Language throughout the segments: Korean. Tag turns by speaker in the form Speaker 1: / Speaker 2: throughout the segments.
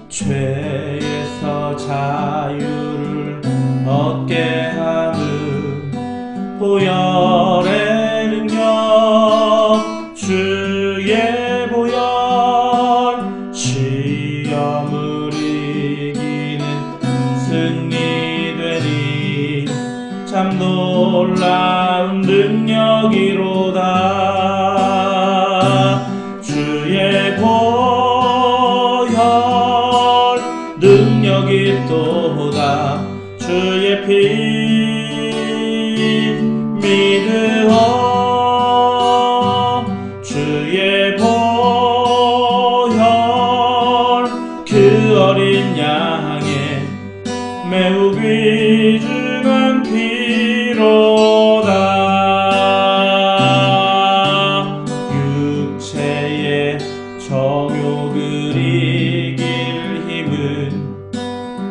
Speaker 1: 죄에서 자유를 얻게 하는 보혈의 능력, 주의 보혈, 시험을 이기는 승리되니 참 놀라운 능력이로다. 주의 보혈 능력이 또다. 주의 피 믿으어 주의 보혈, 그 어린 양의 매우 귀중한 피로다. 육체의 정욕을 이길 힘은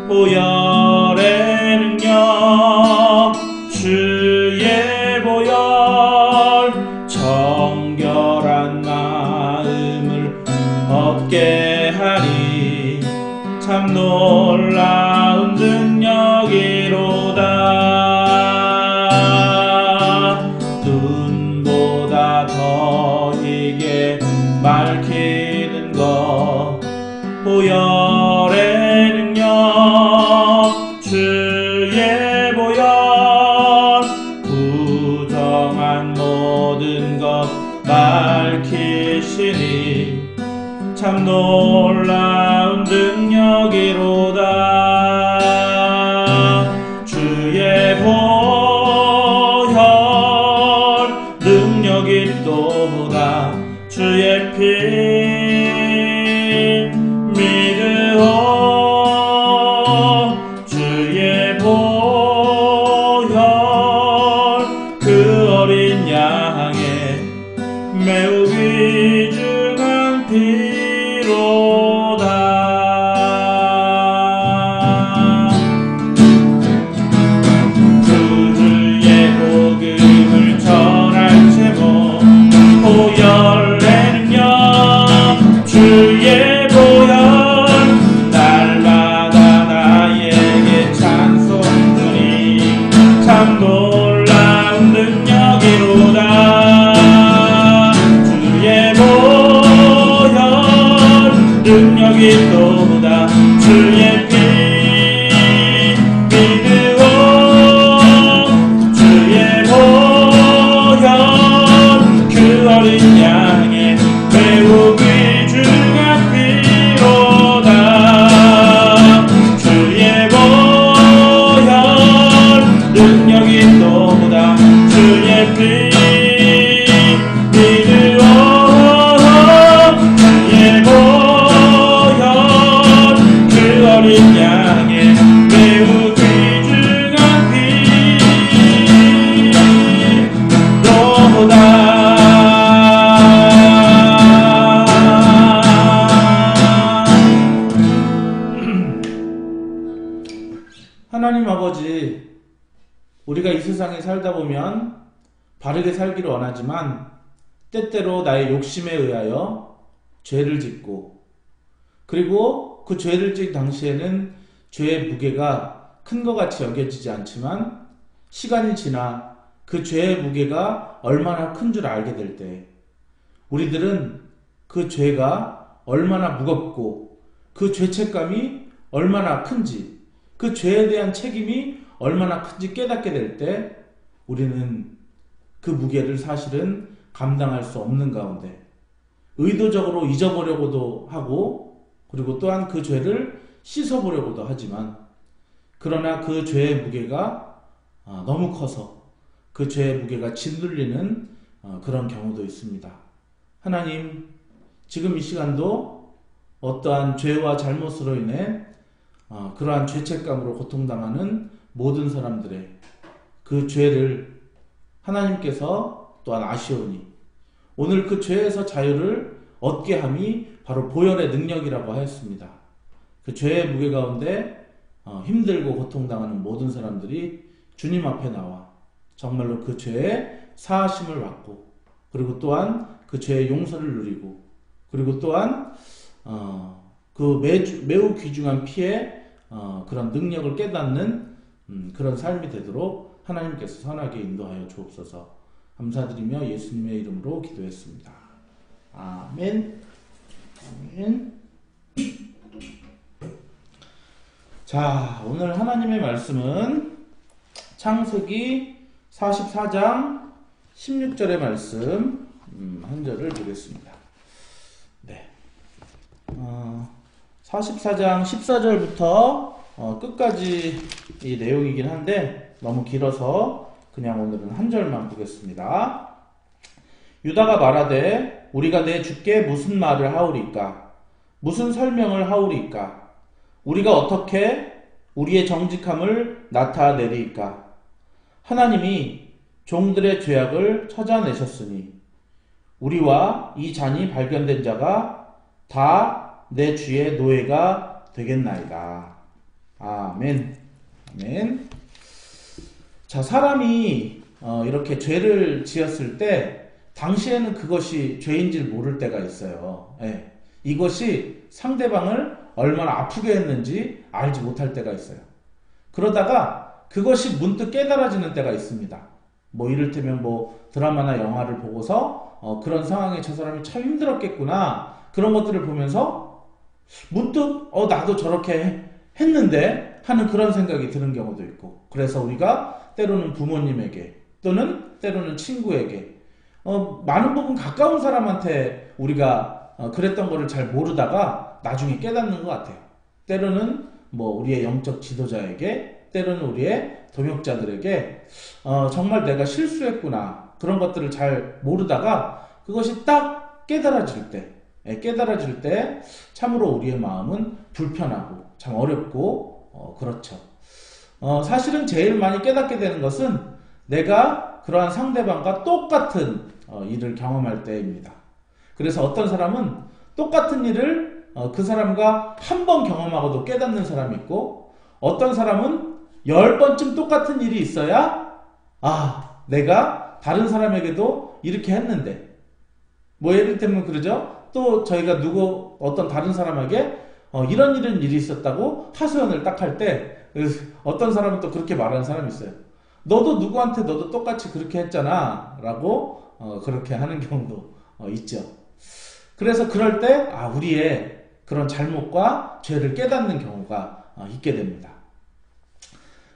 Speaker 1: 보혈의 능력, 주의 보혈, 정결한 마음을 얻게 하리 참 놀라운 능력이로다. 눈보다 더 희게 밝히는 것 보혈의 능력, 주의 보혈, 부정한 모든 것 밝히시니 참 놀라운 능력이로다. 주의 보혈 능력이 또다. 주의 피 믿으어 주의 보혈, 그 어린 양의 매우 귀중한 피로다. 그의 복음을 전할 제목 보혈의 능력, 주의 보혈, 날마다 나에게 찬송드리 참 놀라운 능력이로다. 주의 보혈 능력이 또다. 주의 피 믿으어 주의 보혈, 그 어린 양의 매우 귀중한 피로다. 주의 보혈 능력이 또다. 주의 피 믿으어 주의 보혈, 그 어린 양의 매우 귀중한 피로다. 하나님 아버지, 우리가 이 세상에 살다 보면 바르게 살기를 원하지만 때때로 나의 욕심에 의하여 죄를 짓고, 그리고 그 죄를 지은 당시에는 죄의 무게가 큰 것 같이 여겨지지 않지만 시간이 지나 그 죄의 무게가 얼마나 큰 줄 알게 될 때 우리들은 그 죄가 얼마나 무겁고 그 죄책감이 얼마나 큰지, 그 죄에 대한 책임이 얼마나 큰지 깨닫게 될 때 우리는 그 무게를 사실은 감당할 수 없는 가운데 의도적으로 잊어보려고도 하고, 그리고 또한 그 죄를 씻어보려고도 하지만, 그러나 그 죄의 무게가 너무 커서 그 죄의 무게가 짓눌리는 그런 경우도 있습니다. 하나님, 지금 이 시간도 어떠한 죄와 잘못으로 인해 그러한 죄책감으로 고통당하는 모든 사람들의 그 죄를 하나님께서 또한 아시오니 오늘 그 죄에서 자유를 얻게 함이 바로 보혈의 능력이라고 하였습니다. 그 죄의 무게 가운데 힘들고 고통당하는 모든 사람들이 주님 앞에 나와 정말로 그 죄의 사하심을 받고, 그리고 또한 그 죄의 용서를 누리고, 그리고 또한 그 매우 귀중한 피의 그런 능력을 깨닫는 그런 삶이 되도록 하나님께서 선하게 인도하여 주옵소서. 감사드리며 예수님의 이름으로 기도했습니다. 아멘. 아멘. 자, 오늘 하나님의 말씀은 창세기 44장 16절의 말씀 한 절을 보겠습니다. 네. 44장 14절부터 끝까지 이 내용이긴 한데 너무 길어서 그냥 오늘은 한 절만 보겠습니다. 유다가 말하되 우리가 내 주께 무슨 말을 하오리까? 무슨 설명을 하오리까? 우리가 어떻게 우리의 정직함을 나타내리까? 하나님이 종들의 죄악을 찾아내셨으니 우리와 이 잔이 발견된 자가 다 내 주의 노예가 되겠나이다. 아멘. 아멘. 자, 사람이 이렇게 죄를 지었을 때 당시에는 그것이 죄인지를 모를 때가 있어요. 예. 이것이 상대방을 얼마나 아프게 했는지 알지 못할 때가 있어요. 그러다가 그것이 문득 깨달아지는 때가 있습니다. 뭐 이를테면 뭐 드라마나 영화를 보고서 그런 상황에 저 사람이 참 힘들었겠구나, 그런 것들을 보면서 문득 나도 저렇게 했는데 하는 그런 생각이 드는 경우도 있고, 그래서 우리가 때로는 부모님에게 또는 때로는 친구에게 많은 부분 가까운 사람한테 우리가 그랬던 거를 잘 모르다가 나중에 깨닫는 것 같아요. 때로는 뭐 우리의 영적 지도자에게, 때로는 우리의 동역자들에게 정말 내가 실수했구나, 그런 것들을 잘 모르다가 그것이 딱 깨달아질 때, 참으로 우리의 마음은 불편하고 참 어렵고 그렇죠. 사실은 제일 많이 깨닫게 되는 것은 내가 그러한 상대방과 똑같은 일을 경험할 때입니다. 그래서 어떤 사람은 똑같은 일을 그 사람과 한 번 경험하고도 깨닫는 사람이 있고, 어떤 사람은 10번쯤 똑같은 일이 있어야 내가 다른 사람에게도 이렇게 했는데, 뭐 예를 들면 그러죠. 또 저희가 어떤 다른 사람에게 이런 일이 있었다고 하소연을 딱 할 때 어떤 사람은 또 그렇게 말하는 사람이 있어요. 너도 똑같이 그렇게 했잖아 라고 그렇게 하는 경우도 있죠. 그래서 그럴 때 우리의 그런 잘못과 죄를 깨닫는 경우가 있게 됩니다.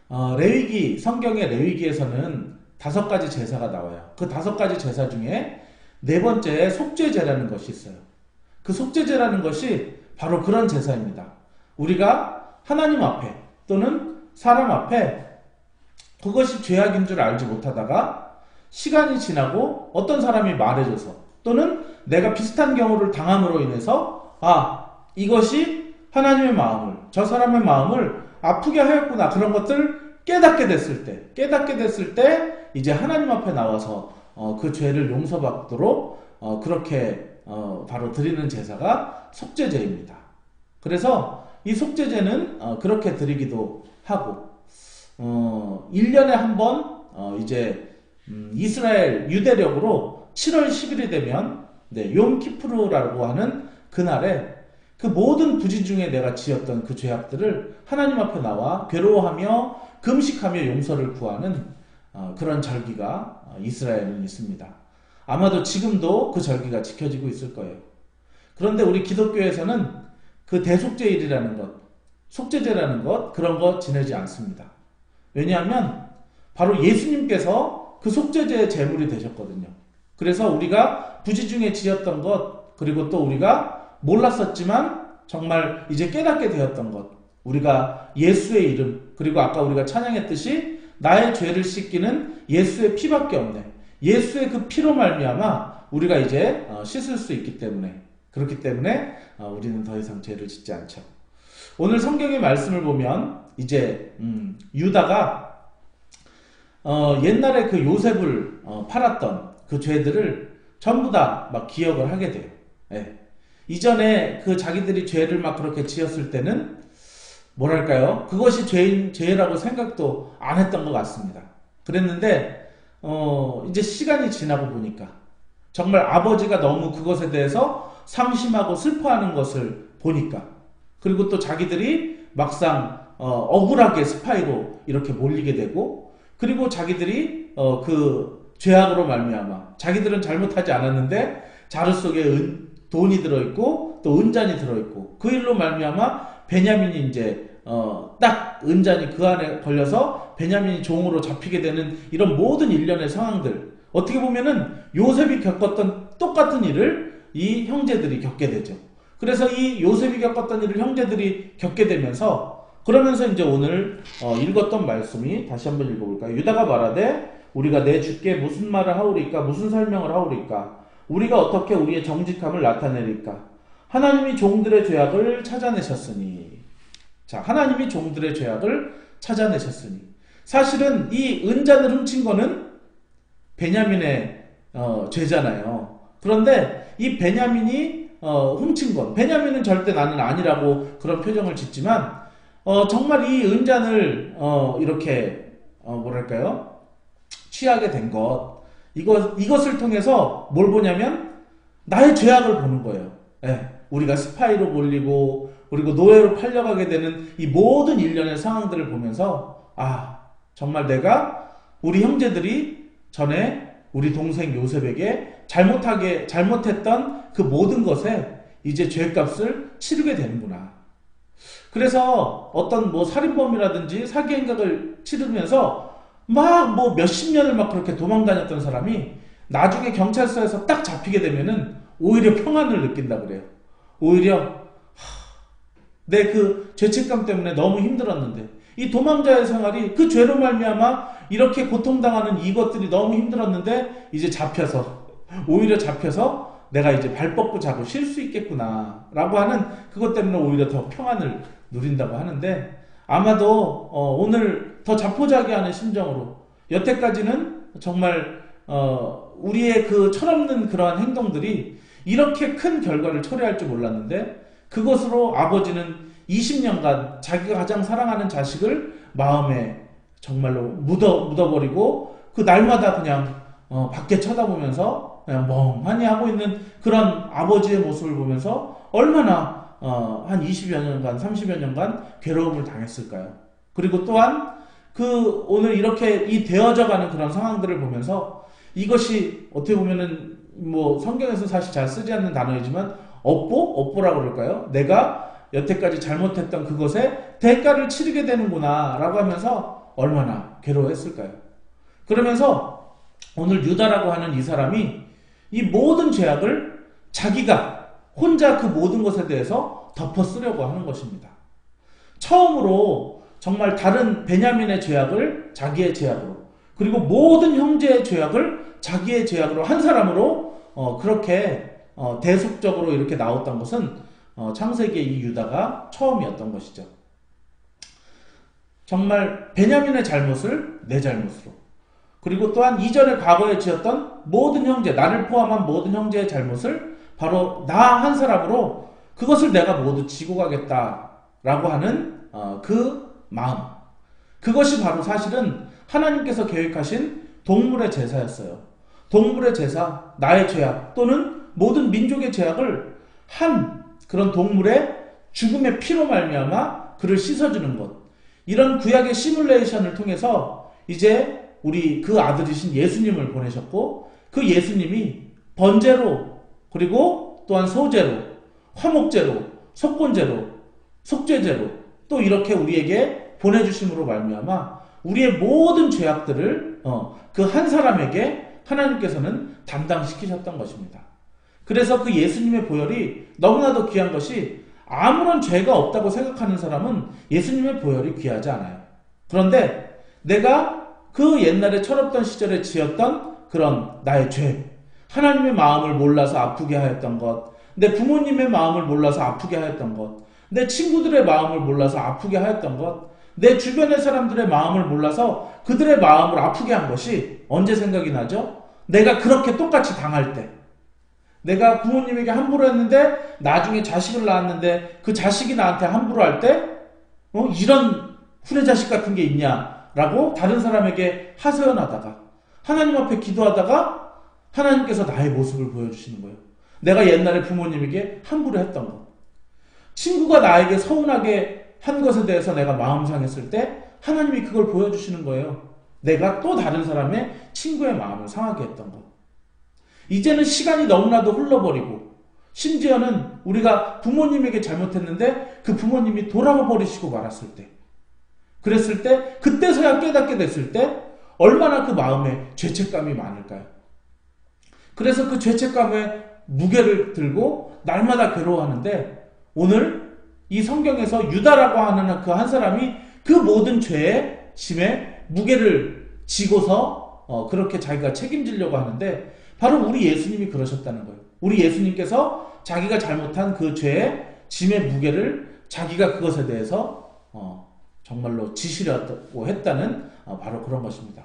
Speaker 1: 성경의 레위기에서는 5가지 제사가 나와요. 그 5가지 제사 중에 4번째에 속죄제라는 것이 있어요. 그 속죄제라는 것이 바로 그런 제사입니다. 우리가 하나님 앞에 또는 사람 앞에 그것이 죄악인 줄 알지 못하다가 시간이 지나고 어떤 사람이 말해줘서, 또는 내가 비슷한 경우를 당함으로 인해서 이것이 하나님의 마음을, 저 사람의 마음을 아프게 하였구나, 그런 것들 깨닫게 됐을 때 이제 하나님 앞에 나와서 그 죄를 용서받도록 그렇게 바로 드리는 제사가 속죄제입니다. 그래서 이 속죄제는 그렇게 드리기도 하고, 1년에 한 번 이제 이스라엘 유대력으로 7월 10일이 되면 욤키푸르라고 하는 그날에 그 모든 부지 중에 내가 지었던 그 죄악들을 하나님 앞에 나와 괴로워하며 금식하며 용서를 구하는 그런 절기가 이스라엘은 있습니다. 아마도 지금도 그 절기가 지켜지고 있을 거예요. 그런데 우리 기독교에서는 그 대속죄일이라는 것, 속죄제라는 것, 그런 거 지내지 않습니다. 왜냐하면 바로 예수님께서 그 속죄제의 제물이 되셨거든요. 그래서 우리가 부지 중에 지었던 것, 그리고 또 우리가 몰랐었지만 정말 이제 깨닫게 되었던 것, 우리가 예수의 이름, 그리고 아까 우리가 찬양했듯이 나의 죄를 씻기는 예수의 피밖에 없네, 예수의 그 피로 말미암아 우리가 이제 씻을 수 있기 때문에, 그렇기 때문에 우리는 더 이상 죄를 짓지 않죠. 오늘 성경의 말씀을 보면 이제 유다가 옛날에 그 요셉을 팔았던 그 죄들을 전부 다 막 기억을 하게 돼요. 이전에 그 자기들이 죄를 막 그렇게 지었을 때는 뭐랄까요, 그것이 죄라고 생각도 안 했던 것 같습니다. 그랬는데 이제 시간이 지나고 보니까 정말 아버지가 너무 그것에 대해서 상심하고 슬퍼하는 것을 보니까, 그리고 또 자기들이 막상 억울하게 스파이로 이렇게 몰리게 되고, 그리고 자기들이 그 죄악으로 말미암아 자기들은 잘못하지 않았는데 자루 속에 돈이 들어있고 또 은잔이 들어있고, 그 일로 말미암아 베냐민이 이제 딱 은잔이 그 안에 걸려서 베냐민이 종으로 잡히게 되는 이런 모든 일련의 상황들, 어떻게 보면은 요셉이 겪었던 똑같은 일을 이 형제들이 겪게 되죠. 그래서 이 요셉이 겪었던 일을 형제들이 겪게 되면서, 그러면서 이제 오늘 읽었던 말씀이 다시 한번 읽어볼까요? 유다가 말하되 우리가 내 주께 무슨 말을 하오리까? 무슨 설명을 하오리까? 우리가 어떻게 우리의 정직함을 나타내리까? 하나님이 종들의 죄악을 찾아내셨으니. 자, 하나님이 종들의 죄악을 찾아내셨으니. 사실은 이 은잔을 훔친 거는 베냐민의 죄잖아요. 그런데 이 베냐민이 훔친 것, 베냐민은 절대 나는 아니라고 그런 표정을 짓지만 정말 이 은잔을 이렇게 뭐랄까요? 취하게 된 것, 이것을 통해서 뭘 보냐면 나의 죄악을 보는 거예요. 예, 우리가 스파이로 몰리고 그리고 노예로 팔려가게 되는 이 모든 일련의 상황들을 보면서, 아, 정말 내가 우리 형제들이 전에 우리 동생 요셉에게 잘못했던 그 모든 것에 이제 죄값을 치르게 되는구나. 그래서 어떤 뭐 살인범이라든지 사기 행각을 치르면서 막 뭐 몇십 년을 막 그렇게 도망다녔던 사람이 나중에 경찰서에서 딱 잡히게 되면은 오히려 평안을 느낀다 그래요. 오히려 내 그 죄책감 때문에 너무 힘들었는데 이 도망자의 생활이 그 죄로 말미암아 이렇게 고통당하는 이것들이 너무 힘들었는데 이제 오히려 잡혀서 내가 이제 발 뻗고 자고 쉴 수 있겠구나 라고 하는 그것 때문에 오히려 더 평안을 누린다고 하는데, 아마도 오늘 더 자포자기하는 심정으로 여태까지는 정말 우리의 그 철없는 그러한 행동들이 이렇게 큰 결과를 초래할 줄 몰랐는데, 그것으로 아버지는 20년간 자기가 가장 사랑하는 자식을 마음에 정말로 묻어버리고 그 날마다 그냥 밖에 쳐다보면서 그냥 멍하니 하고 있는 그런 아버지의 모습을 보면서 얼마나 한 20여 년간 30여 년간 괴로움을 당했을까요? 그리고 또한 그 오늘 이렇게 이 되어져가는 그런 상황들을 보면서 이것이 어떻게 보면은 뭐 성경에서 사실 잘 쓰지 않는 단어이지만 업보라고 그럴까요? 내가 여태까지 잘못했던 그것에 대가를 치르게 되는구나 라고 하면서 얼마나 괴로워했을까요? 그러면서 오늘 유다라고 하는 이 사람이 이 모든 죄악을 자기가 혼자 그 모든 것에 대해서 덮어 쓰려고 하는 것입니다. 처음으로 정말 다른 베냐민의 죄악을 자기의 죄악으로, 그리고 모든 형제의 죄악을 자기의 죄악으로 한 사람으로 그렇게 대속적으로 이렇게 나왔던 것은 창세기의 이 유다가 처음이었던 것이죠. 정말 베냐민의 잘못을 내 잘못으로, 그리고 또한 이전에 과거에 지었던 모든 형제, 나를 포함한 모든 형제의 잘못을 바로 나 한 사람으로 그것을 내가 모두 지고 가겠다라고 하는 그 마음, 그것이 바로 사실은 하나님께서 계획하신 동물의 제사였어요. 동물의 제사, 나의 죄악 또는 모든 민족의 죄악을 한 그런 동물의 죽음의 피로 말미암아 그를 씻어주는 것, 이런 구약의 시뮬레이션을 통해서 이제 우리 그 아들이신 예수님을 보내셨고, 그 예수님이 번제로, 그리고 또한 소제로, 화목제로, 속건제로, 속죄제로 또 이렇게 우리에게 보내주심으로 말미암아 우리의 모든 죄악들을 그 한 사람에게 하나님께서는 담당시키셨던 것입니다. 그래서 그 예수님의 보혈이 너무나도 귀한 것이, 아무런 죄가 없다고 생각하는 사람은 예수님의 보혈이 귀하지 않아요. 그런데 내가 그 옛날에 철없던 시절에 지었던 그런 나의 죄, 하나님의 마음을 몰라서 아프게 하였던 것, 내 부모님의 마음을 몰라서 아프게 하였던 것, 내 친구들의 마음을 몰라서 아프게 하였던 것, 내 주변의 사람들의 마음을 몰라서 그들의 마음을 아프게 한 것이 언제 생각이 나죠? 내가 그렇게 똑같이 당할 때, 내가 부모님에게 함부로 했는데 나중에 자식을 낳았는데 그 자식이 나한테 함부로 할 때 이런 후레자식 같은 게 있냐라고 다른 사람에게 하소연하다가, 하나님 앞에 기도하다가 하나님께서 나의 모습을 보여주시는 거예요. 내가 옛날에 부모님에게 함부로 했던 것, 친구가 나에게 서운하게 한 것에 대해서 내가 마음 상했을 때 하나님이 그걸 보여주시는 거예요. 내가 또 다른 사람의 친구의 마음을 상하게 했던 것. 이제는 시간이 너무나도 흘러버리고 심지어는 우리가 부모님에게 잘못했는데 그 부모님이 돌아와 버리시고 말았을 때, 그랬을 때, 그때서야 깨닫게 됐을 때 얼마나 그 마음에 죄책감이 많을까요? 그래서 그 죄책감의 무게를 들고 날마다 괴로워하는데, 오늘 이 성경에서 유다라고 하는 그 한 사람이 그 모든 죄의 짐에 무게를 지고서 그렇게 자기가 책임지려고 하는데, 바로 우리 예수님이 그러셨다는 거예요. 우리 예수님께서 자기가 잘못한 그 죄의 짐의 무게를 자기가 그것에 대해서 정말로 지시려고 했다는 바로 그런 것입니다.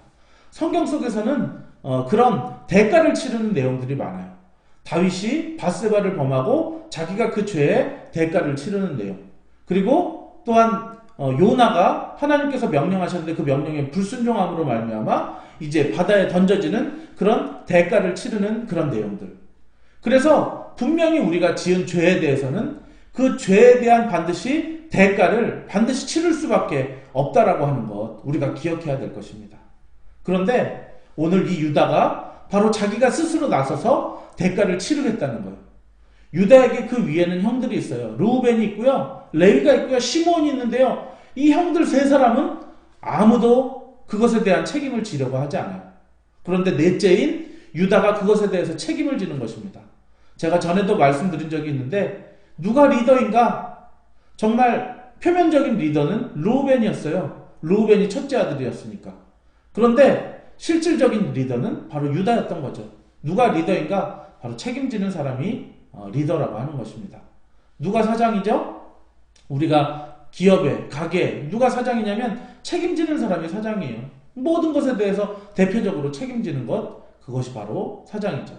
Speaker 1: 성경 속에서는 그런 대가를 치르는 내용들이 많아요. 다윗이 밧세바를 범하고 자기가 그 죄의 대가를 치르는 내용, 그리고 또한 요나가 하나님께서 명령하셨는데 그 명령에 불순종함으로 말미암아 이제 바다에 던져지는 그런 대가를 치르는 그런 내용들. 그래서 분명히 우리가 지은 죄에 대해서는 그 죄에 대한 대가를 반드시 치를 수밖에 없다라고 하는 것, 우리가 기억해야 될 것입니다. 그런데 오늘 이 유다가 바로 자기가 스스로 나서서 대가를 치르겠다는 거예요. 유다에게 그 위에는 형들이 있어요. 르우벤이 있고요, 레위가 있고요, 시몬이 있는데요. 이 형들 세 사람은 아무도 그것에 대한 책임을 지려고 하지 않아요. 그런데 넷째인 유다가 그것에 대해서 책임을 지는 것입니다. 제가 전에도 말씀드린 적이 있는데, 누가 리더인가? 정말 표면적인 리더는 르우벤이었어요. 르우벤이 첫째 아들이었으니까. 그런데 실질적인 리더는 바로 유다였던 거죠. 누가 리더인가? 바로 책임지는 사람이 리더라고 하는 것입니다. 누가 사장이죠? 우리가 기업에, 가게에 누가 사장이냐면 책임지는 사람이 사장이에요. 모든 것에 대해서 대표적으로 책임지는 것, 그것이 바로 사장이죠.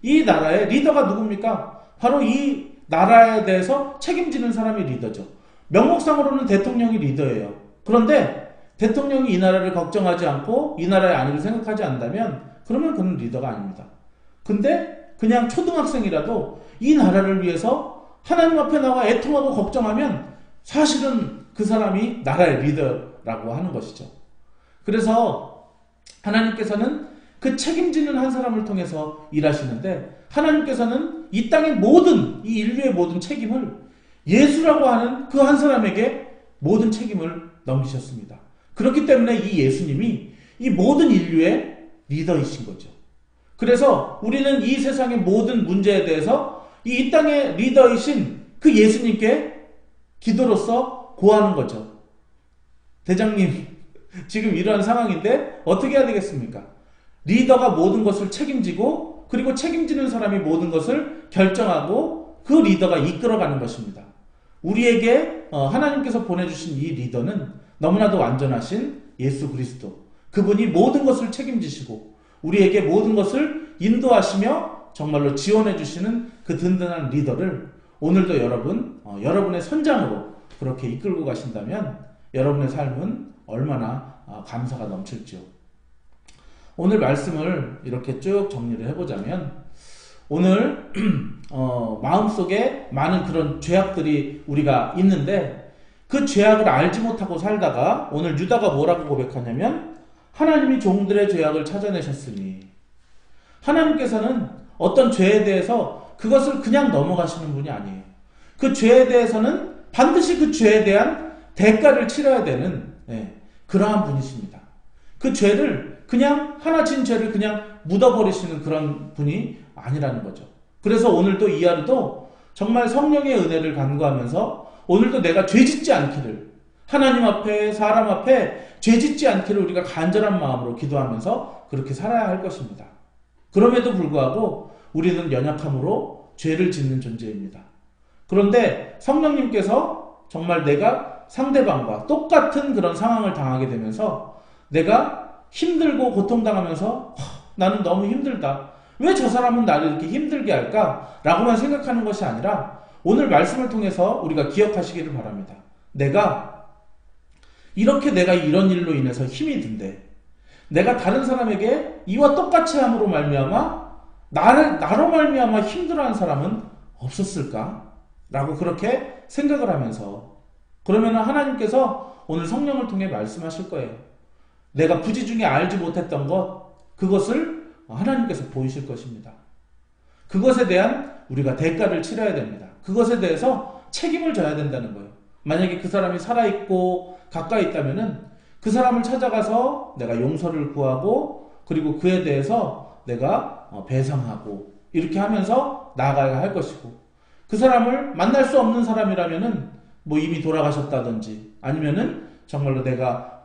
Speaker 1: 이 나라의 리더가 누굽니까? 바로 이 나라에 대해서 책임지는 사람이 리더죠. 명목상으로는 대통령이 리더예요. 그런데 대통령이 이 나라를 걱정하지 않고 이 나라의 안위를 생각하지 않는다면 그러면 그는 리더가 아닙니다. 근데 그냥 초등학생이라도 이 나라를 위해서 하나님 앞에 나와 애통하고 걱정하면 사실은 그 사람이 나라의 리더라고 하는 것이죠. 그래서 하나님께서는 그 책임지는 한 사람을 통해서 일하시는데, 하나님께서는 이 땅의 모든, 이 인류의 모든 책임을 예수라고 하는 그 한 사람에게 모든 책임을 넘기셨습니다. 그렇기 때문에 이 예수님이 이 모든 인류의 리더이신 거죠. 그래서 우리는 이 세상의 모든 문제에 대해서 이 땅의 리더이신 그 예수님께 기도로서 고하는 거죠. 대장님, 지금 이러한 상황인데 어떻게 해야 되겠습니까? 리더가 모든 것을 책임지고, 그리고 책임지는 사람이 모든 것을 결정하고 그 리더가 이끌어가는 것입니다. 우리에게 하나님께서 보내주신 이 리더는 너무나도 완전하신 예수 그리스도, 그분이 모든 것을 책임지시고 우리에게 모든 것을 인도하시며 정말로 지원해 주시는 그 든든한 리더를 오늘도 여러분의 선장으로 그렇게 이끌고 가신다면 여러분의 삶은 얼마나 감사가 넘칠지요. 오늘 말씀을 이렇게 쭉 정리를 해보자면, 오늘 마음속에 많은 그런 죄악들이 우리가 있는데 그 죄악을 알지 못하고 살다가 오늘 유다가 뭐라고 고백하냐면, 하나님이 종들의 죄악을 찾아내셨으니, 하나님께서는 어떤 죄에 대해서 그것을 그냥 넘어가시는 분이 아니에요. 그 죄에 대해서는 반드시 그 죄에 대한 대가를 치러야 되는 그러한 분이십니다. 그 죄를 그냥 하나 진 죄를 그냥 묻어버리시는 그런 분이 아니라는 거죠. 그래서 오늘도 이 하루도 정말 성령의 은혜를 간구하면서 오늘도 내가 죄짓지 않기를, 하나님 앞에 사람 앞에 죄짓지 않기를 우리가 간절한 마음으로 기도하면서 그렇게 살아야 할 것입니다. 그럼에도 불구하고 우리는 연약함으로 죄를 짓는 존재입니다. 그런데 성령님께서 정말 내가 상대방과 똑같은 그런 상황을 당하게 되면서 내가 힘들고 고통당하면서 나는 너무 힘들다, 왜 저 사람은 나를 이렇게 힘들게 할까? 라고만 생각하는 것이 아니라 오늘 말씀을 통해서 우리가 기억하시기를 바랍니다. 내가 이런 일로 인해서 힘이 든대, 내가 다른 사람에게 이와 똑같이 함으로 말미암아 나로 말미암아 힘들어하는 사람은 없었을까? 라고 그렇게 생각을 하면서, 그러면 하나님께서 오늘 성령을 통해 말씀하실 거예요. 내가 부지중에 알지 못했던 그것을 하나님께서 보이실 것입니다. 그것에 대한 우리가 대가를 치러야 됩니다. 그것에 대해서 책임을 져야 된다는 거예요. 만약에 그 사람이 살아있고 가까이 있다면은 그 사람을 찾아가서 내가 용서를 구하고, 그리고 그에 대해서 내가 배상하고, 이렇게 하면서 나아가야 할 것이고, 그 사람을 만날 수 없는 사람이라면은 뭐 이미 돌아가셨다든지, 아니면은 정말로 내가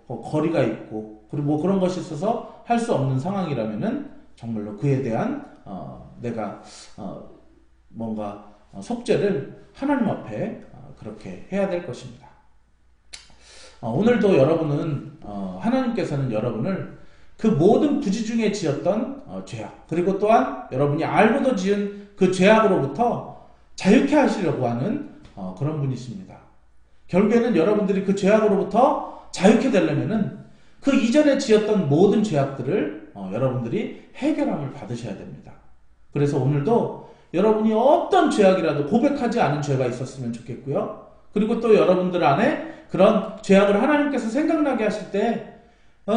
Speaker 1: 거리가 있고, 그리고 뭐 그런 것이 있어서 할 수 없는 상황이라면은 정말로 그에 대한 내가 뭔가 속죄를 하나님 앞에 그렇게 해야 될 것입니다. 오늘도 여러분은 하나님께서는 여러분을 그 모든 부지중에 지었던 죄악, 그리고 또한 여러분이 알고도 지은 그 죄악으로부터 자유케 하시려고 하는 그런 분이십니다. 결국에는 여러분들이 그 죄악으로부터 자유케 되려면은 그 이전에 지었던 모든 죄악들을 여러분들이 해결함을 받으셔야 됩니다. 그래서 오늘도 여러분이 어떤 죄악이라도 고백하지 않은 죄가 있었으면 좋겠고요. 그리고 또 여러분들 안에 그런 죄악을 하나님께서 생각나게 하실 때,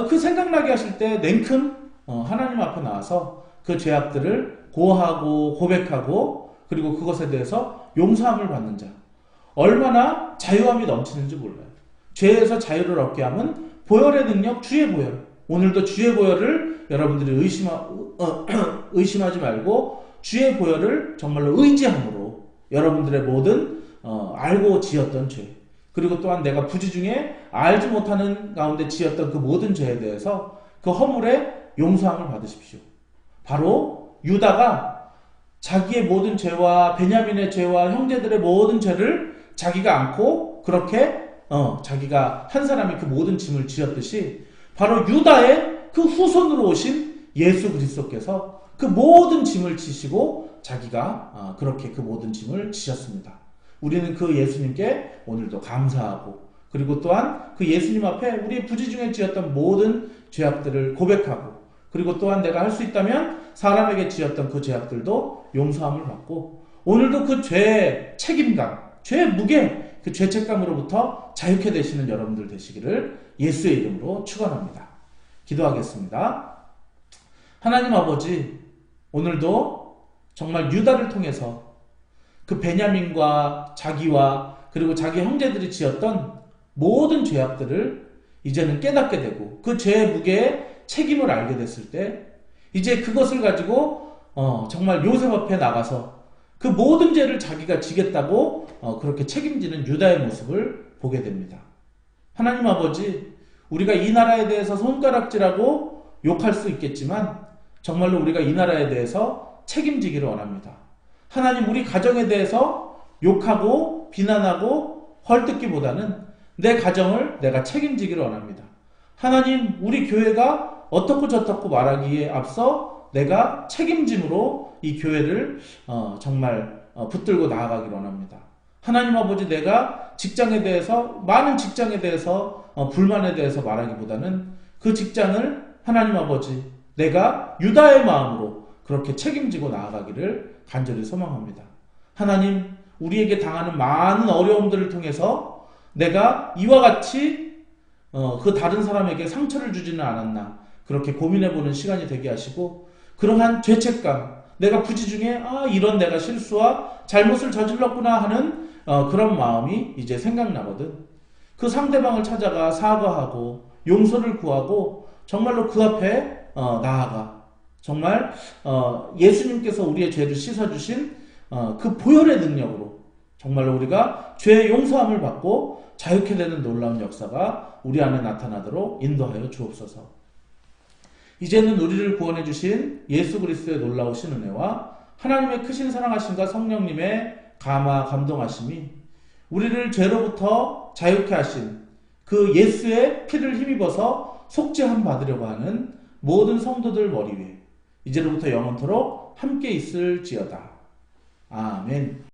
Speaker 1: 그 생각나게 하실 때 냉큼 하나님 앞에 나와서 그 죄악들을 고하고 고백하고, 그리고 그것에 대해서 용서함을 받는 자, 얼마나 자유함이 넘치는지 몰라요. 죄에서 자유를 얻게 하면 보혈의 능력, 주의 보혈. 오늘도 주의 보혈을 여러분들이 의심하지 말고 주의 보혈을 정말로 의지함으로 여러분들의 모든 알고 지었던 죄, 그리고 또한 내가 부지중에 알지 못하는 가운데 지었던 그 모든 죄에 대해서 그 허물의 용서함을 받으십시오. 바로 유다가 자기의 모든 죄와 베냐민의 죄와 형제들의 모든 죄를 자기가 안고 그렇게 자기가 한 사람이 그 모든 짐을 지었듯이, 바로 유다의 그 후손으로 오신 예수 그리스도께서 그 모든 짐을 지시고 자기가 그렇게 그 모든 짐을 지셨습니다. 우리는 그 예수님께 오늘도 감사하고, 그리고 또한 그 예수님 앞에 우리의 부지중에 지었던 모든 죄악들을 고백하고, 그리고 또한 내가 할 수 있다면 사람에게 지었던 그 죄악들도 용서함을 받고, 오늘도 그 죄의 책임감, 죄의 무게, 그 죄책감으로부터 자유케 되시는 여러분들 되시기를 예수의 이름으로 축원합니다. 기도하겠습니다. 하나님 아버지, 오늘도 정말 유다를 통해서 그 베냐민과 자기와 그리고 자기 형제들이 지었던 모든 죄악들을 이제는 깨닫게 되고, 그 죄의 무게의 책임을 알게 됐을 때 이제 그것을 가지고 정말 요셉 앞에 나가서 그 모든 죄를 자기가 지겠다고 그렇게 책임지는 유다의 모습을 보게 됩니다. 하나님 아버지, 우리가 이 나라에 대해서 손가락질하고 욕할 수 있겠지만 정말로 우리가 이 나라에 대해서 책임지기를 원합니다. 하나님, 우리 가정에 대해서 욕하고 비난하고 헐뜯기보다는 내 가정을 내가 책임지기를 원합니다. 하나님, 우리 교회가 어떻고 저떻고 말하기에 앞서 내가 책임짐으로 이 교회를 정말 붙들고 나아가기를 원합니다. 하나님 아버지, 내가 직장에 대해서, 많은 직장에 대해서 불만에 대해서 말하기보다는 그 직장을 하나님 아버지, 내가 유다의 마음으로 그렇게 책임지고 나아가기를 간절히 소망합니다. 하나님, 우리에게 당하는 많은 어려움들을 통해서 내가 이와 같이 그 다른 사람에게 상처를 주지는 않았나, 그렇게 고민해보는 시간이 되게 하시고, 그러한 죄책감, 내가 부지중에 이런 내가 실수와 잘못을 저질렀구나 하는 그런 마음이 이제 생각나거든. 그 상대방을 찾아가 사과하고 용서를 구하고 정말로 그 앞에 나아가 정말 예수님께서 우리의 죄를 씻어주신 그 보혈의 능력으로 정말로 우리가 죄의 용서함을 받고 자유케 되는 놀라운 역사가 우리 안에 나타나도록 인도하여 주옵소서. 이제는 우리를 구원해 주신 예수 그리스도의 놀라우신 은혜와 하나님의 크신 사랑하심과 성령님의 감화 감동하심이 우리를 죄로부터 자유케 하신 그 예수의 피를 힘입어서 속죄함 받으려고 하는 모든 성도들 머리 위에 이제로부터 영원토록 함께 있을지어다. 아멘.